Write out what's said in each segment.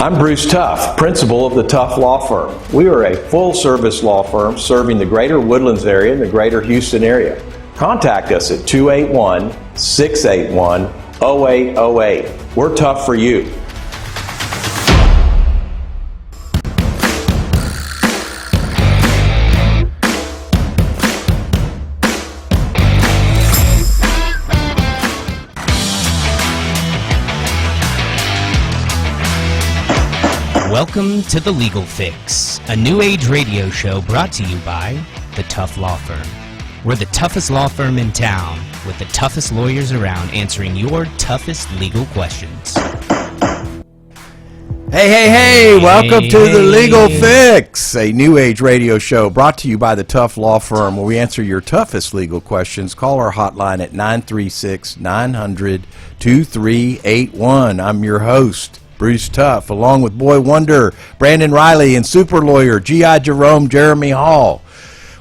I'm Bruce Tuff, principal of the Tuff Law Firm. We are a full-service law firm serving the greater Woodlands area and the greater Houston area. Contact us at 281-681-0808. We're tough for you. Welcome to The Legal Fix, a new age radio show brought to you by the Tuff Law Firm. We're the toughest law firm in town, with the toughest lawyers around answering your toughest legal questions. Hey, welcome to The Legal Fix, a new age radio show brought to you by the Tuff Law Firm, where we answer your toughest legal questions. Call our hotline at 936-900-2381. I'm your host, Bruce Tuff, along with Boy Wonder, Brandon Riley, and super lawyer G.I. Jerome, Jeremy Hall.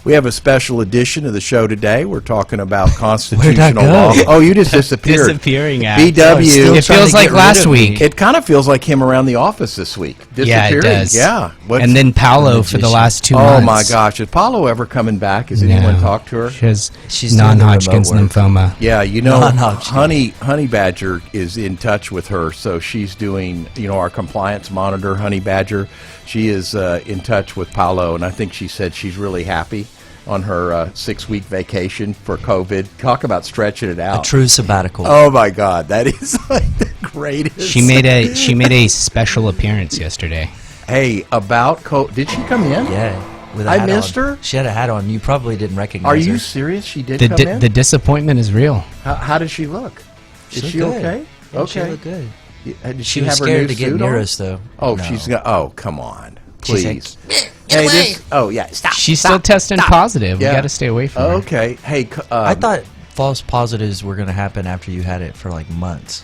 We have a special edition of the show today. We're talking about constitutional law. Oh, you just disappeared. Disappearing act. BW. It feels like last week. It kind of feels like him around the office this week. Yeah, it does. Yeah. And then Paolo for the last 2 months. Oh, my gosh. Is Paolo ever coming back? Has anyone talked to her? She's non-Hodgkin's lymphoma. Yeah, you know, Honey Badger is in touch with her, so she's doing, our compliance monitor, Honey Badger. She is in touch with Paolo, and I think she said she's really happy on her 6-week vacation for COVID. Talk about stretching it out. A true sabbatical. Oh my God, that is like the greatest. She made a special appearance yesterday. Hey, about COVID. Did she come in? Yeah. With a I hat missed on. her. She had a hat on. You probably didn't recognize her. Are you serious? She did come in? The disappointment is real. How does she look? Is she okay? Yeah, Okay. she looked good. Did She have was her scared new to get suit near on? us, though. Oh, No. Oh, come on, She's please. like, Stop. She's still testing positive. Yeah. We got to stay away from her. Okay. Hey, I thought false positives were going to happen after you had it for like months.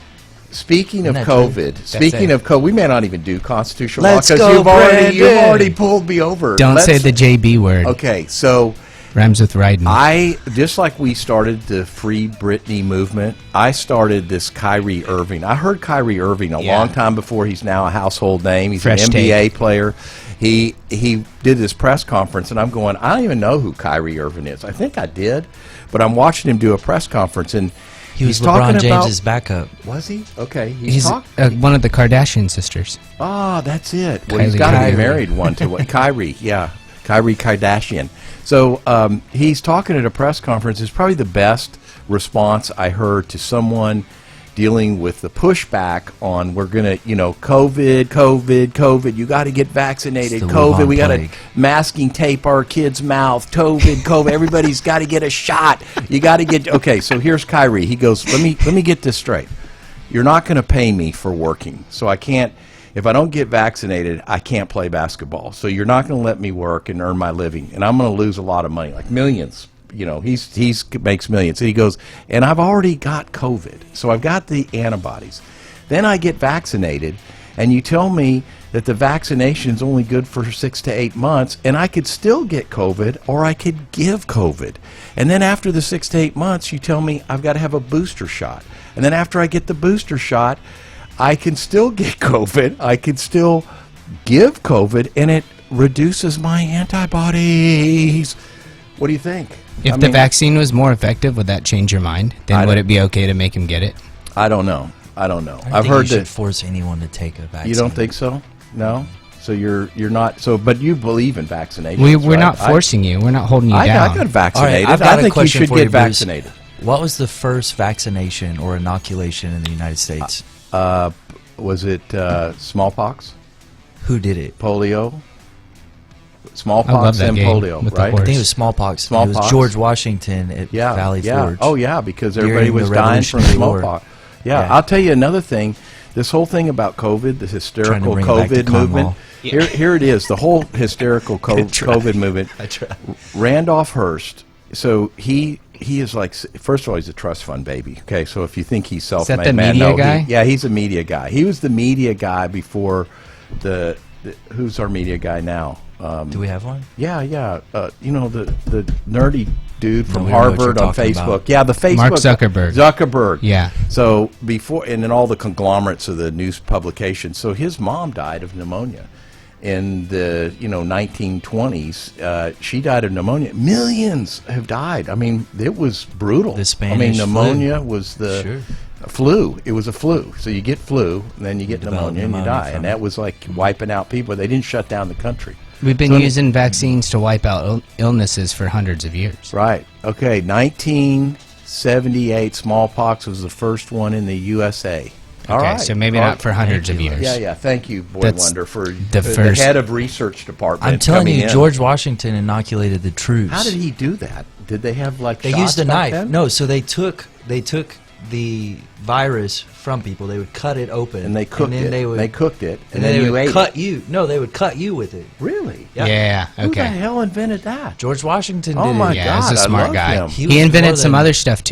speaking of Isn't that COVID, we may not even do constitutional law Let's because go, you've already Brandon. pulled me over. Don't say the JB word. Okay, so Rhymes with riding. just like we started the Free Britney movement, I started this Kyrie Irving. I heard Kyrie Irving a long time before he's now a household name. He's Fresh an NBA take. player. He did this press conference, and I'm going, I don't even know who Kyrie Irving is. I think I did, but I'm watching him do a press conference, and He was he's talking LeBron James's about, backup. Was he? Okay. He's one of the Kardashian sisters. Ah, that's it. Well, he's Kylie. got to be Kyrie. married one to one. Kyrie, yeah. Kyrie Kardashian. So he's talking at a press conference. It's probably the best response I heard to someone dealing with the pushback on we're going to, COVID, you got to get vaccinated, It's the COVID, Wuhan we got to plague. masking tape our kids' mouth, COVID, everybody's got to get a shot. You got to get, okay, so here's Kyrie. He goes, let me get this straight. You're not going to pay me for working, so I can't. If I don't get vaccinated, I can't play basketball. So you're not going to let me work and earn my living, and I'm going to lose a lot of money, like millions. He makes millions. And he goes, and I've already got COVID, so I've got the antibodies. Then I get vaccinated, and you tell me that the vaccination is only good for 6 to 8 months, and I could still get COVID, or I could give COVID. And then after the 6 to 8 months, you tell me I've got to have a booster shot. And then after I get the booster shot, I can still get COVID, I can still give COVID, and it reduces my antibodies. What do you think? If the vaccine was more effective, would that change your mind? Then would it be okay to make him get it? I don't know. I've heard you should force anyone to take a vaccine. You don't think so? No? So you're not, but you believe in vaccinations, We're right? not forcing you. We're not holding you down. I got vaccinated. All right, I've got I a think you question should for get you, Bruce. vaccinated. What was the first vaccination or inoculation in the United States? Was it smallpox, Who did it? polio? I love Smallpox that and game polio, with the right? horse. I think it was smallpox. It Smallpox. was George Washington at Yeah, Valley yeah. Forge. Oh, yeah, because everybody during was the dying from Revolutionary War. smallpox. Yeah, Yeah. I'll tell you another thing. This whole thing about COVID, this hysterical bring it back to COVID movement. Cornwall. Here it is. The whole hysterical COVID movement. Randolph Hearst. So he is like, first of all, he's a trust fund baby. Okay, so if you think he's self-made, the man, media no, guy? yeah, he's a media guy. He was the media guy before who's our media guy now? Do we have one? Yeah. The nerdy dude from we know what you're Harvard on talking Facebook. about. Yeah, the Facebook. Mark Zuckerberg. Zuckerberg. Yeah. So before, and then all the conglomerates of the news publications. So his mom died of pneumonia in the 1920s. She died of pneumonia. Millions have died. I mean, it was brutal. The Spanish pneumonia flu. was the Sure. flu. It was a flu. So you get flu, and then you get develop pneumonia, and you pneumonia die. from And it. that was like wiping out people. They didn't shut down the country. We've been So- using vaccines to wipe out illnesses for hundreds of years. Right. Okay. 1978, smallpox was the first one in the USA. All Okay, right. so maybe not for hundreds of years. Yeah, yeah. Thank you, Boy That's Wonder, for the first- head of research department. I'm telling coming you, in. George Washington inoculated the troops. How did he do that? Did they have like They shots used a back knife. then? No, so they took the virus from people. They would cut it open, And they cooked then it. They would, cooked it, and then they you would ate cut it. you. No, they would cut you with it. Really? Yeah, Who the okay. hell invented that? George Washington Oh did my it. Yeah, he's God, a I smart love guy. him. He He was invented more some than- other stuff too.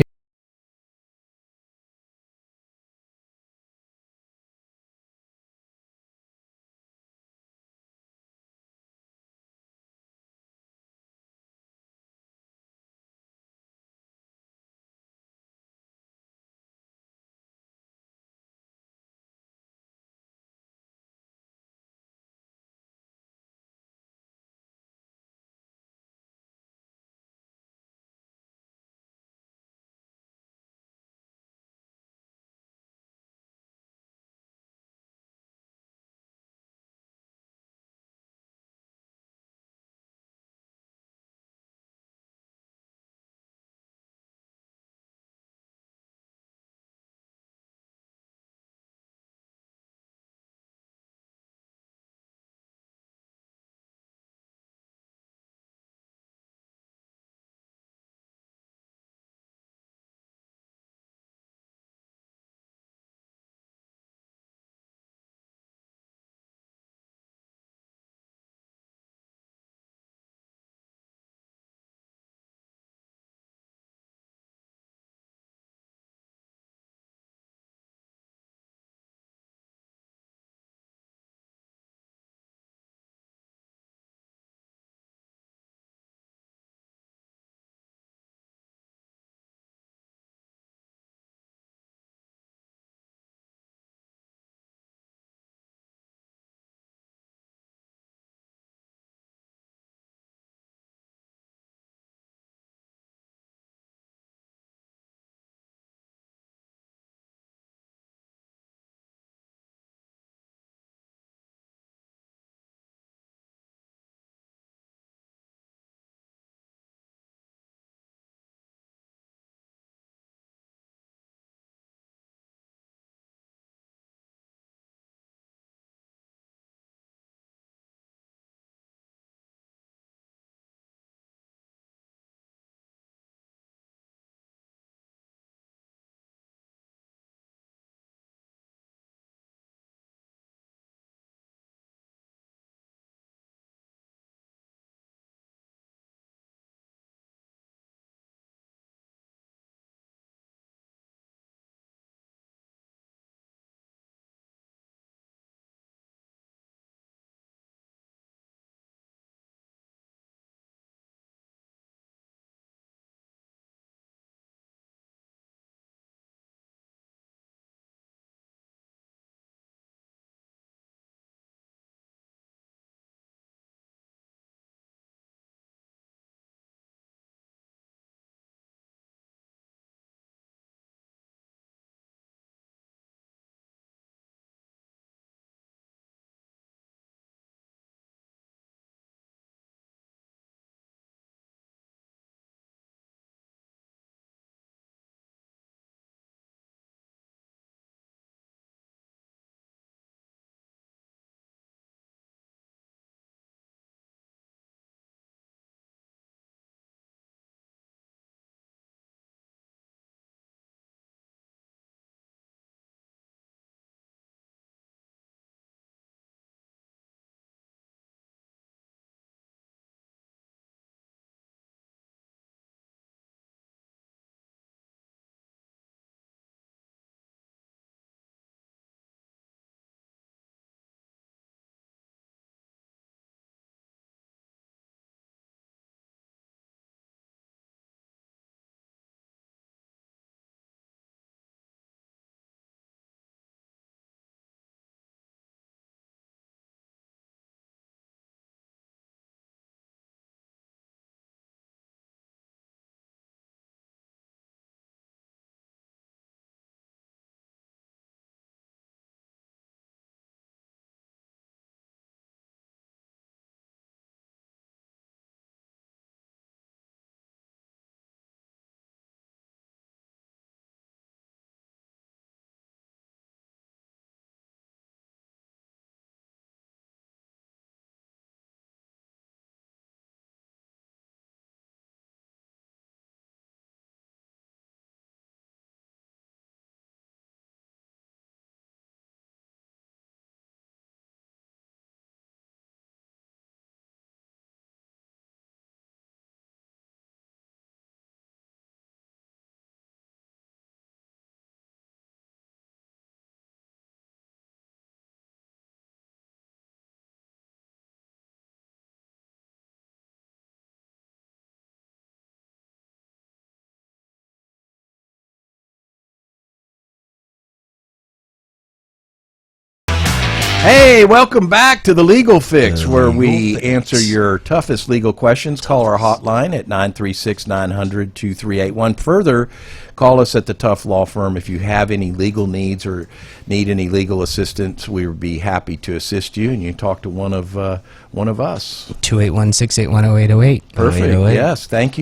Hey, welcome back to the Legal Fix, where we answer your toughest legal questions. Call our hotline at 936-900-2381. Further, call us at the Tough Law Firm if you have any legal needs or need any legal assistance. We would be happy to assist you, and you talk to one of us. 281-681-0808. Perfect. 0808. Yes. Thank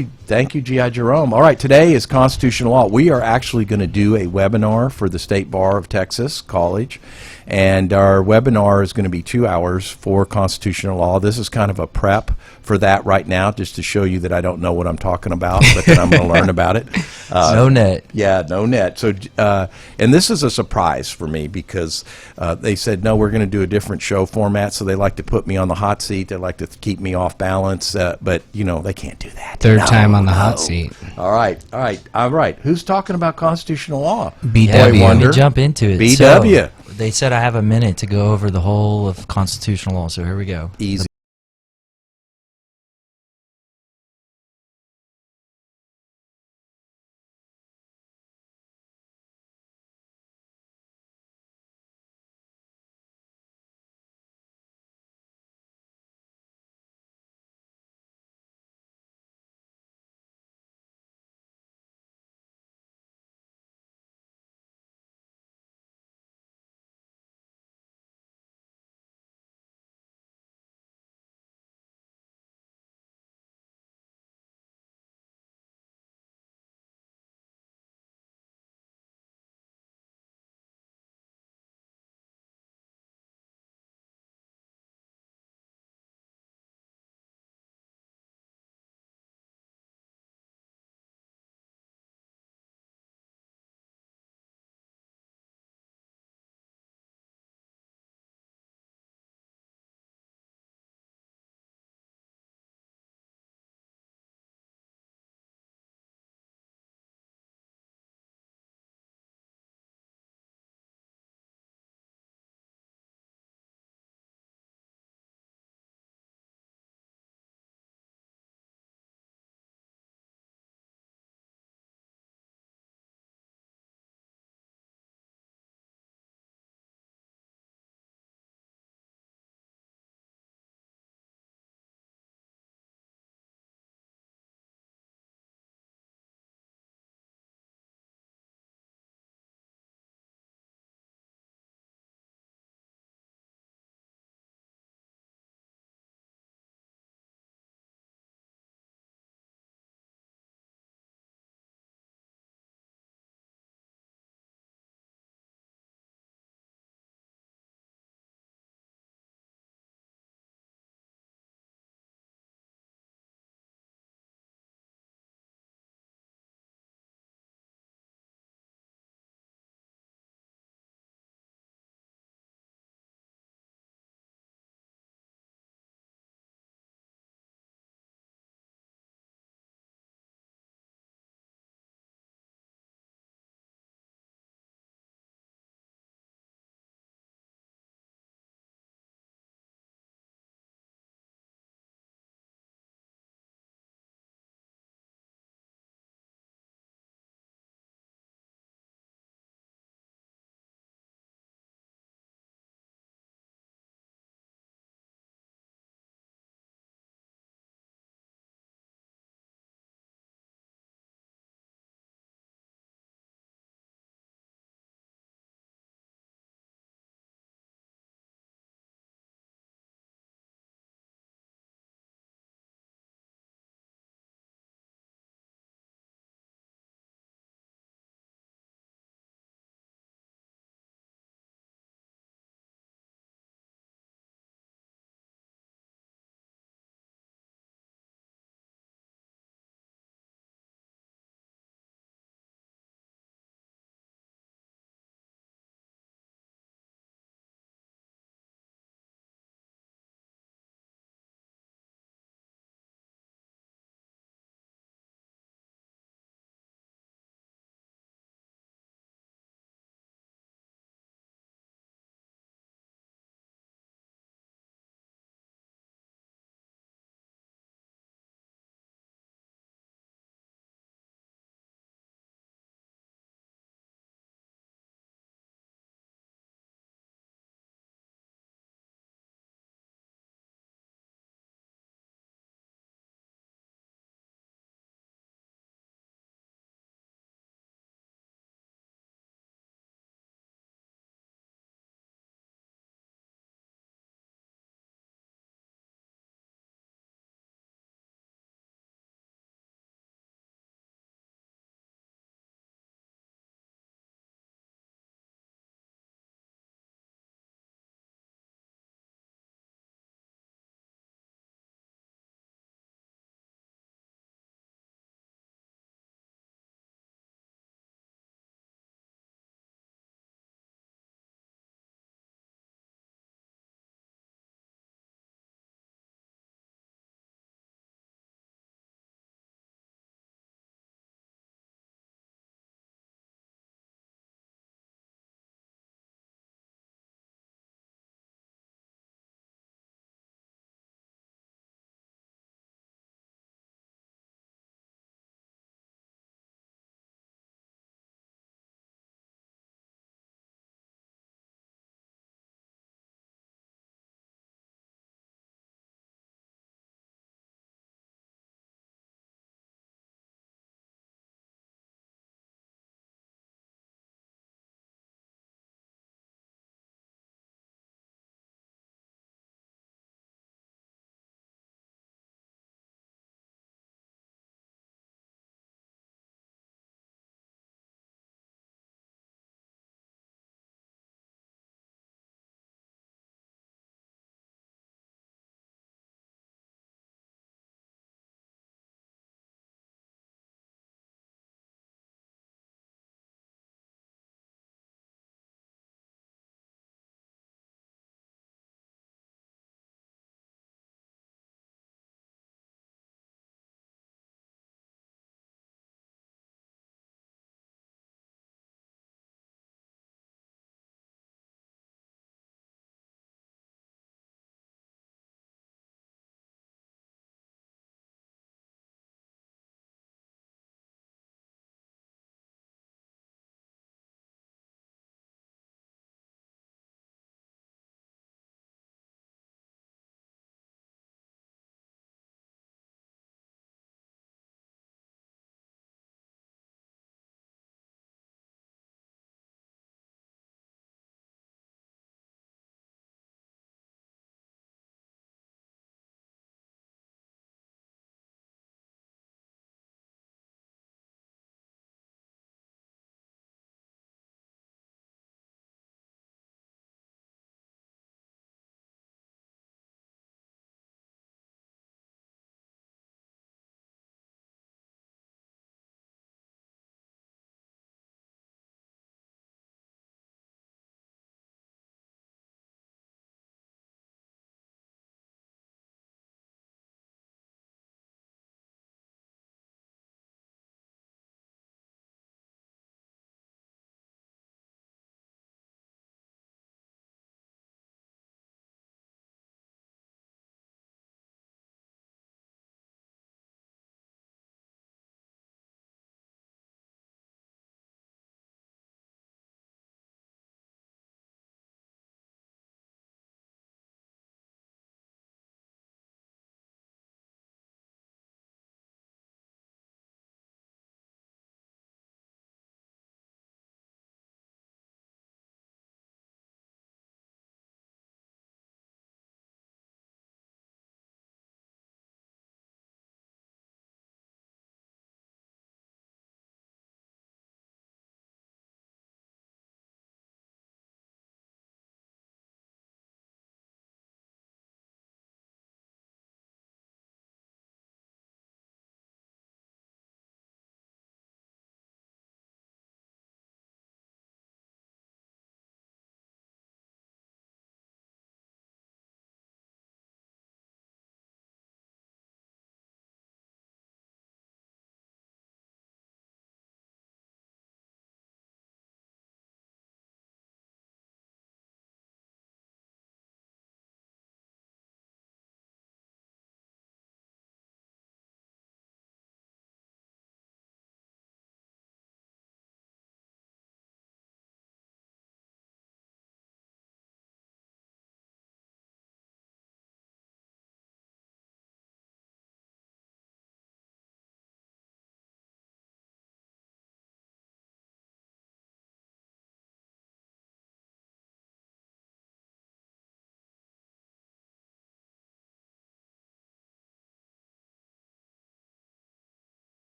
you, G.I. Jerome. All right. Today is constitutional law. We are actually going to do a webinar for the State Bar of Texas College, and our webinar is going to be 2 hours for constitutional law. This is kind of a prep for that right now, just to show you that I don't know what I'm talking about, but that I'm going to learn about it. No net. Yeah, no net. So, and this is a surprise for me because they said, no, we're going to do a different show format. So they like to put me on the hot seat. They like to keep me off balance. But, you know, they can't do that. Third time on the hot seat. All right. Who's talking about constitutional law? BW. Yeah, let Wonder. me jump into it. BW. So, they said I have a minute to go over the whole of constitutional law, so here we go. Easy.